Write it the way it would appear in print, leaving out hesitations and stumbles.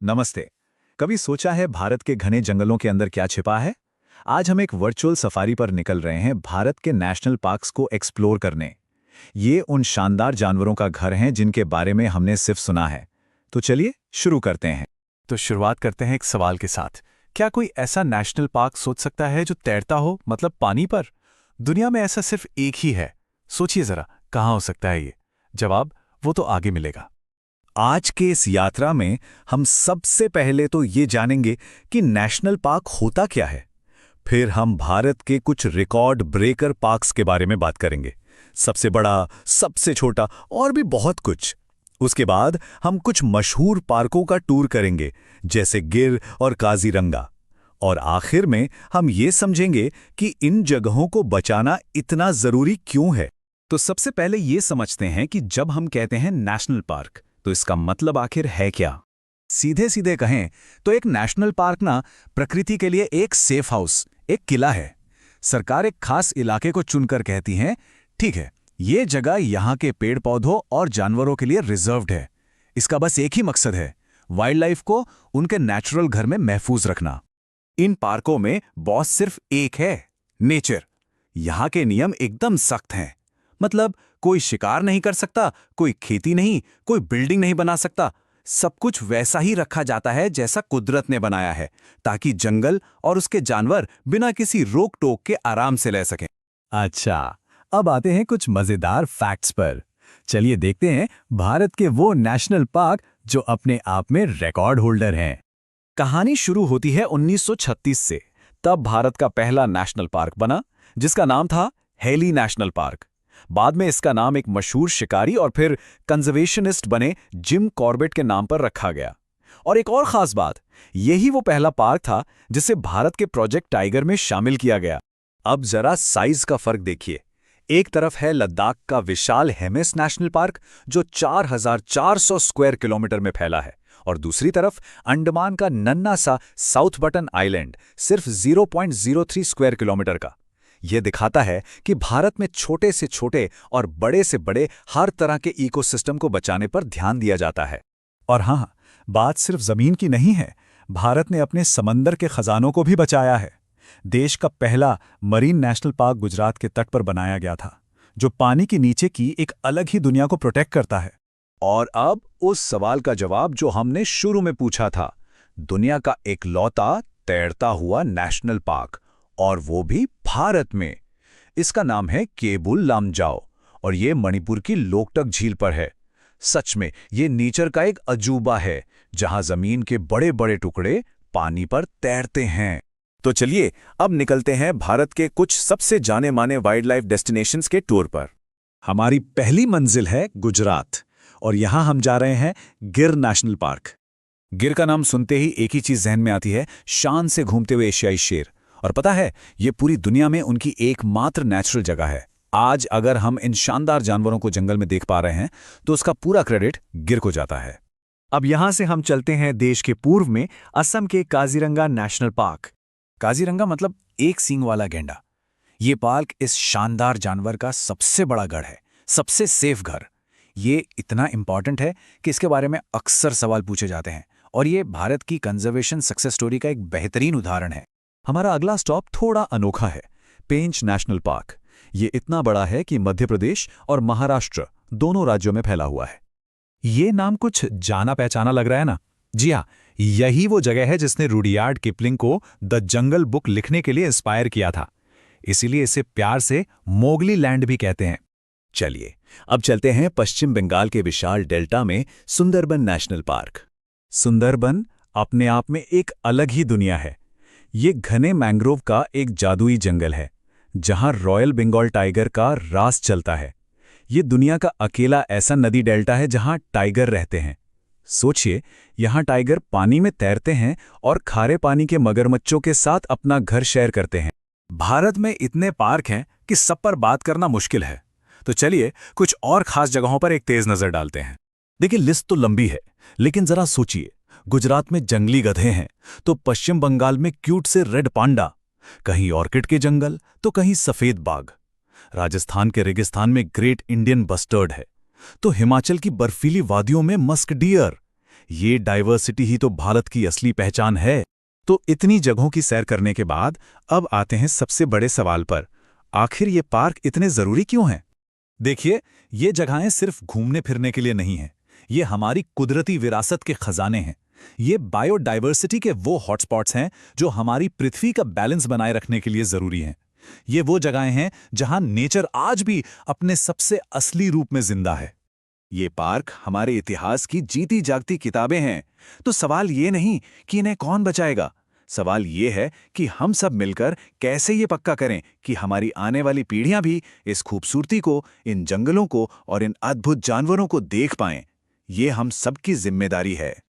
नमस्ते। कभी सोचा है भारत के घने जंगलों के अंदर क्या छिपा है? आज हम एक वर्चुअल सफारी पर निकल रहे हैं भारत के नेशनल पार्क्स को एक्सप्लोर करने। ये उन शानदार जानवरों का घर हैं जिनके बारे में हमने सिर्फ सुना है। तो चलिए शुरू करते हैं। तो शुरुआत करते हैं एक सवाल के साथ। क्या कोई ऐसा नेशनल पार्क सोच सकता है जो तैरता हो, मतलब पानी पर? दुनिया में ऐसा सिर्फ एक ही है। सोचिए जरा, कहाँ हो सकता है ये? जवाब वो तो आगे मिलेगा। आज के इस यात्रा में हम सबसे पहले तो ये जानेंगे कि नेशनल पार्क होता क्या है। फिर हम भारत के कुछ रिकॉर्ड ब्रेकर पार्क्स के बारे में बात करेंगे, सबसे बड़ा, सबसे छोटा और भी बहुत कुछ। उसके बाद हम कुछ मशहूर पार्कों का टूर करेंगे, जैसे गिर और काजीरंगा। और आखिर में हम ये समझेंगे कि इन जगहों को बचाना इतना जरूरी क्यों है। तो सबसे पहले ये समझते हैं कि जब हम कहते हैं नेशनल पार्क, तो इसका मतलब आखिर है क्या? सीधे सीधे कहें तो एक नेशनल पार्क ना प्रकृति के लिए एक सेफ हाउस, एक किला है। सरकार एक खास इलाके को चुनकर कहती है, ठीक है, ये जगह यहाँ के पेड़ पौधों और जानवरों के लिए रिजर्व्ड है। इसका बस एक ही मकसद है, वाइल्ड लाइफ को उनके नेचुरल घर में महफूज रखना। इन पार्कों में बॉस सिर्फ एक है, नेचर। यहाँ के नियम एकदम सख्त हैं। मतलब कोई शिकार नहीं कर सकता, कोई खेती नहीं, कोई बिल्डिंग नहीं बना सकता। सब कुछ वैसा ही रखा जाता है जैसा कुदरत ने बनाया है, ताकि जंगल और उसके जानवर बिना किसी रोक टोक के आराम से रह सकें। अच्छा, अब आते हैं कुछ मजेदार फैक्ट्स पर। चलिए देखते हैं भारत के वो नेशनल पार्क जो अपने आप में रिकॉर्ड होल्डर हैं। कहानी शुरू होती है 1936 से। तब भारत का पहला नेशनल पार्क बना, जिसका नाम था हेली नेशनल पार्क। बाद में इसका नाम एक मशहूर शिकारी और फिर कंजर्वेशनिस्ट बने जिम कॉर्बेट के नाम पर रखा गया। और एक और खास बात, यही वो पहला पार्क था जिसे भारत के प्रोजेक्ट टाइगर में शामिल किया गया। अब जरा साइज का फर्क देखिए। एक तरफ है लद्दाख का विशाल हेमिस नेशनल पार्क, जो 4400 स्क्वायर किलोमीटर में फैला है, और दूसरी तरफ अंडमान का नन्हा सा साउथ बटन आइलैंड, सिर्फ 0.03 स्क्वायर किलोमीटर का। यह दिखाता है कि भारत में छोटे से छोटे और बड़े से बड़े हर तरह के इकोसिस्टम को बचाने पर ध्यान दिया जाता है। और हाँ, बात सिर्फ जमीन की नहीं है। भारत ने अपने समंदर के खजानों को भी बचाया है। देश का पहला मरीन नेशनल पार्क गुजरात के तट पर बनाया गया था, जो पानी के नीचे की एक अलग ही दुनिया को प्रोटेक्ट करता है। और अब उस सवाल का जवाब जो हमने शुरू में पूछा था, दुनिया का इकलौता तैरता हुआ नेशनल पार्क, और वो भी भारत में। इसका नाम है केबुल लामजाओ, और ये मणिपुर की लोकटक झील पर है। सच में ये नेचर का एक अजूबा है, जहां जमीन के बड़े बड़े टुकड़े पानी पर तैरते हैं। तो चलिए अब निकलते हैं भारत के कुछ सबसे जाने माने वाइल्ड लाइफ डेस्टिनेशंस के टूर पर। हमारी पहली मंजिल है गुजरात, और यहां हम जा रहे हैं गिर नेशनल पार्क। गिर का नाम सुनते ही एक ही चीज जहन में आती है, शान से घूमते हुए एशियाई शेर। और पता है, ये पूरी दुनिया में उनकी एकमात्र नेचुरल जगह है। आज अगर हम इन शानदार जानवरों को जंगल में देख पा रहे हैं, तो उसका पूरा क्रेडिट गिर को जाता है। अब यहां से हम चलते हैं देश के पूर्व में असम के काजीरंगा नेशनल पार्क। काजीरंगा मतलब एक सींग वाला गेंडा। ये पार्क इस शानदार जानवर का सबसे बड़ा गढ़ है, सबसे सेफ घर। ये इतना इंपॉर्टेंट है कि इसके बारे में अक्सर सवाल पूछे जाते हैं, और ये भारत की कंजर्वेशन सक्सेस स्टोरी का एक बेहतरीन उदाहरण है। हमारा अगला स्टॉप थोड़ा अनोखा है, पेंच नेशनल पार्क। ये इतना बड़ा है कि मध्य प्रदेश और महाराष्ट्र दोनों राज्यों में फैला हुआ है। ये नाम कुछ जाना पहचाना लग रहा है ना? जी हाँ, यही वो जगह है जिसने रुडयार्ड किपलिंग को द जंगल बुक लिखने के लिए इंस्पायर किया था। इसीलिए इसे प्यार से मोगली लैंड भी कहते हैं। चलिए अब चलते हैं पश्चिम बंगाल के विशाल डेल्टा में सुंदरबन नेशनल पार्क। सुंदरबन अपने आप में एक अलग ही दुनिया है। ये घने मैंग्रोव का एक जादुई जंगल है, जहां रॉयल बंगाल टाइगर का राज चलता है। ये दुनिया का अकेला ऐसा नदी डेल्टा है जहां टाइगर रहते हैं। सोचिए, यहां टाइगर पानी में तैरते हैं और खारे पानी के मगरमच्छों के साथ अपना घर शेयर करते हैं। भारत में इतने पार्क हैं कि सब पर बात करना मुश्किल है। तो चलिए कुछ और खास जगहों पर एक तेज नजर डालते हैं। देखिए, लिस्ट तो लंबी है, लेकिन जरा सोचिए, गुजरात में जंगली गधे हैं, तो पश्चिम बंगाल में क्यूट से रेड पांडा, कहीं ऑर्किड के जंगल तो कहीं सफेद बाघ, राजस्थान के रेगिस्तान में ग्रेट इंडियन बस्टर्ड है, तो हिमाचल की बर्फीली वादियों में मस्क डियर। ये डाइवर्सिटी ही तो भारत की असली पहचान है। तो इतनी जगहों की सैर करने के बाद अब आते हैं सबसे बड़े सवाल पर। आखिर ये पार्क इतने जरूरी क्यों हैं? देखिए, ये जगहें सिर्फ घूमने फिरने के लिए नहीं हैं। ये हमारी कुदरती विरासत के खजाने हैं। ये बायोडाइवर्सिटी के वो हॉटस्पॉट्स हैं जो हमारी पृथ्वी का बैलेंस बनाए रखने के लिए जरूरी हैं। ये वो जगहें हैं जहां नेचर आज भी अपने सबसे असली रूप में जिंदा है। ये पार्क हमारे इतिहास की जीती जागती किताबें हैं। तो सवाल ये नहीं कि इन्हें कौन बचाएगा, सवाल ये है कि हम सब मिलकर कैसे ये पक्का करें कि हमारी आने वाली पीढ़ियां भी इस खूबसूरती को, इन जंगलों को और इन अद्भुत जानवरों को देख पाएं। ये हम सबकी जिम्मेदारी है।